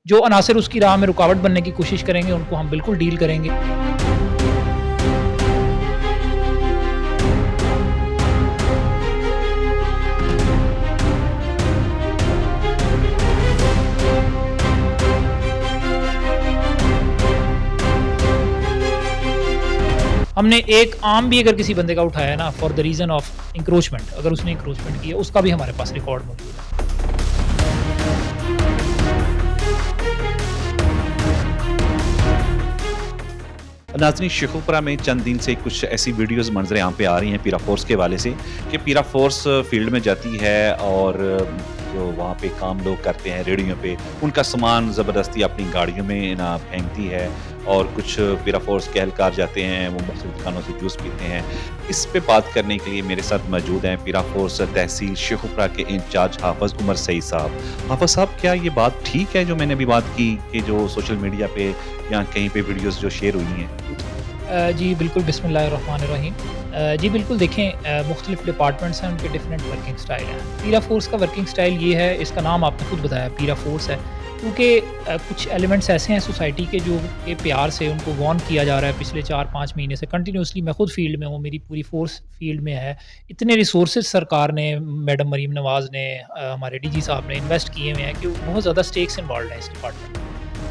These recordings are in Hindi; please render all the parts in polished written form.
जो अनासर उसकी राह में रुकावट बनने की कोशिश करेंगे उनको हम बिल्कुल डील करेंगे। हमने एक आम भी अगर किसी बंदे का उठाया ना for the reason of encroachment, अगर उसने इंक्रोचमेंट किया उसका भी हमारे पास रिकॉर्ड मौजूद है। नाज़रीन, शेखुपुरा में चंद दिन से कुछ ऐसी वीडियोस मंजर आम पे आ रही हैं पीरा फोर्स के हवाले से कि पीरा फोर्स फील्ड में जाती है और जो वहाँ पे काम लोग करते हैं रेडियो पे, उनका सामान ज़बरदस्ती अपनी गाड़ियों में ना फेंकती है और कुछ पीरा फोर्स के एहलकार जाते हैं, वो मुख्तलिफ दुकानों से जूस पीते हैं। इस पे बात करने के लिए मेरे साथ मौजूद हैं पीरा फोर्स तहसील शेखुपुरा के इंचार्ज हाफिज़ उमर सईद साहब। हाफिज़ साहब, क्या ये बात ठीक है जो मैंने अभी बात की कि जो सोशल मीडिया पे या कहीं पे वीडियोस जो शेयर हुई हैं? जी बिल्कुल, बिस्मिल्लाहिर्रहमानिर्रहीम। जी बिल्कुल, देखें मुख्तलिफ डिपार्टमेंट्स हैं, उनके डिफरेंट वर्किंग स्टाइल हैं। पीरा फोर्स का वर्किंग स्टाइल ये है, इसका नाम आपने खुद बताया पीरा फोर्स है, क्योंकि कुछ एलिमेंट्स ऐसे हैं सोसाइटी के जो के प्यार से उनको वार्न किया जा रहा है पिछले 4-5 महीने से कंटिन्यूसली। मैं खुद फील्ड में हूँ, मेरी पूरी फोर्स फील्ड में है। इतने रिसोर्सेज सरकार ने, मैडम मरीम नवाज़ ने, हमारे डीजी साहब ने इन्वेस्ट किए हुए हैं कि बहुत ज़्यादा स्टेक्स इन्वॉल्व हैं इस डिपार्टमेंट में।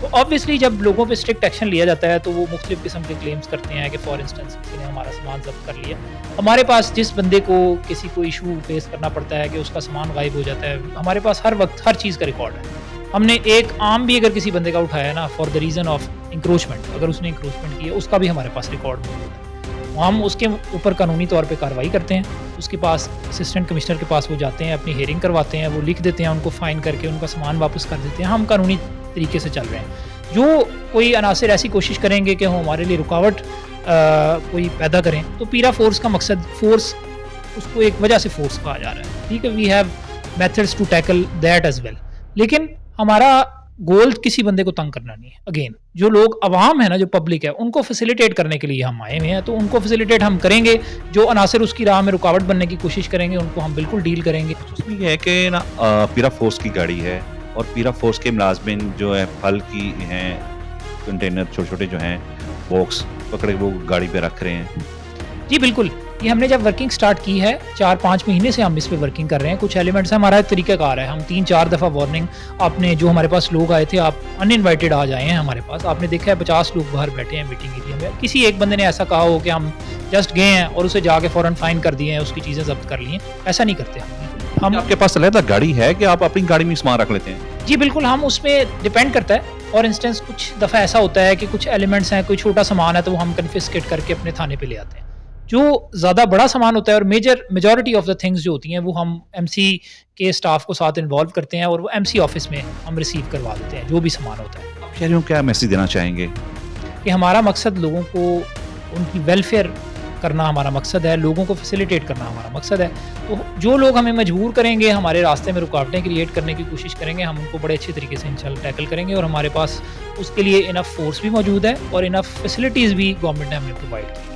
तो ऑब्वियसली जब लोगों पे स्ट्रिक्ट एक्शन लिया जाता है तो वो मुख्तलिफ किस्म के क्लेम्स करते हैं कि फॉर इंस्टेंस किसी ने हमारा सामान जब्त कर लिया। हमारे पास जिस बंदे को किसी को इशू फेस करना पड़ता है कि उसका सामान गायब हो जाता है, हमारे पास हर वक्त हर चीज़ का रिकॉर्ड है। हमने एक आम भी अगर किसी बंदे का उठाया ना for the reason of encroachment, अगर उसने इंक्रोचमेंट किया उसका भी हमारे पास रिकॉर्ड मौजूद है। हम उसके ऊपर कानूनी तौर पे कार्रवाई करते हैं। उसके पास असिस्टेंट कमिश्नर के पास वो जाते हैं, अपनी हियरिंग करवाते हैं, वो लिख देते हैं, उनको फ़ाइन करके उनका सामान वापस कर देते हैं। हम कानूनी तरीके से चल रहे हैं। जो कोई अनासर ऐसी कोशिश करेंगे कि वो हमारे लिए रुकावट कोई पैदा करें, तो पीरा फोर्स का मकसद, फोर्स उसको एक वजह से फोर्स कहा जा रहा है, ठीक है। We have methods to tackle that as well, लेकिन हमारा गोल किसी बंदे को तंग करना नहीं है। अगेन, जो लोग अवाम है ना, जो पब्लिक है, उनको फैसिलिटेट करने के लिए हम आए हुए हैं, तो उनको फैसिलिटेट हम करेंगे। जो अनासर उसकी राह में रुकावट बनने की कोशिश करेंगे उनको हम बिल्कुल डील करेंगे। उसमें यह है कि ना पीरा फोर्स की गाड़ी है और पीरा फोर्स के मुलाजमिन जो है फल की हैं कंटेनर छोटे छोटे जो हैं बॉक्स पकड़े वो गाड़ी पे रख रहे हैं। जी बिल्कुल, ये हमने जब वर्किंग स्टार्ट की है 4-5 महीने से हम इस पे वर्किंग कर रहे हैं। कुछ एलिमेंट्स हमारा तरीक़ाकार है, हम 3-4 दफ़ा वार्निंग, आपने जो हमारे पास लोग आए थे, आप अनइनवाइटेड आ जाए हैं हमारे पास, आपने देखा है 50 लोग बाहर बैठे हैं मीटिंग एरिया में। किसी एक बंदे ने ऐसा कहा हो कि हम जस्ट गए हैं और उसे जाके फ़ौरन फ़ाइन कर दिए हैं, उसकी चीज़ें जब्त कर ली हैं, ऐसा नहीं करते हम। आपके पास अलग गाड़ी है कि आप अपनी गाड़ी में सामान रख लेते हैं? जी बिल्कुल, हम उसमें डिपेंड करता है। और इंस्टेंस कुछ दफ़ा ऐसा होता है कि कुछ एलिमेंट्स हैं, कोई छोटा सामान है तो वो हम कन्फिस्केट करके अपने थाने पे ले आते हैं। जो ज़्यादा बड़ा सामान होता है और मेजॉरिटी ऑफ द थिंग्स जो होती हैं वो हम एमसी के स्टाफ को साथ इन्वॉल्व करते हैं और वो एमसी ऑफिस में हम रिसीव करवा देते हैं जो भी सामान होता है। आप शहरियों को क्या मैसेज देना चाहेंगे? कि हमारा मकसद लोगों को उनकी वेलफेयर करना हमारा मकसद है, लोगों को फैसिलिटेट करना हमारा मकसद है। तो जो लोग हमें मजबूर करेंगे, हमारे रास्ते में रुकावटें क्रिएट करने की कोशिश करेंगे, हम उनको बड़े अच्छे तरीके से इंशाल्लाह टैकल करेंगे। और हमारे पास उसके लिए इनफ फोर्स भी मौजूद है और इनफ फैसिलिटीज़ भी गवर्नमेंट ने हमें प्रोवाइड की।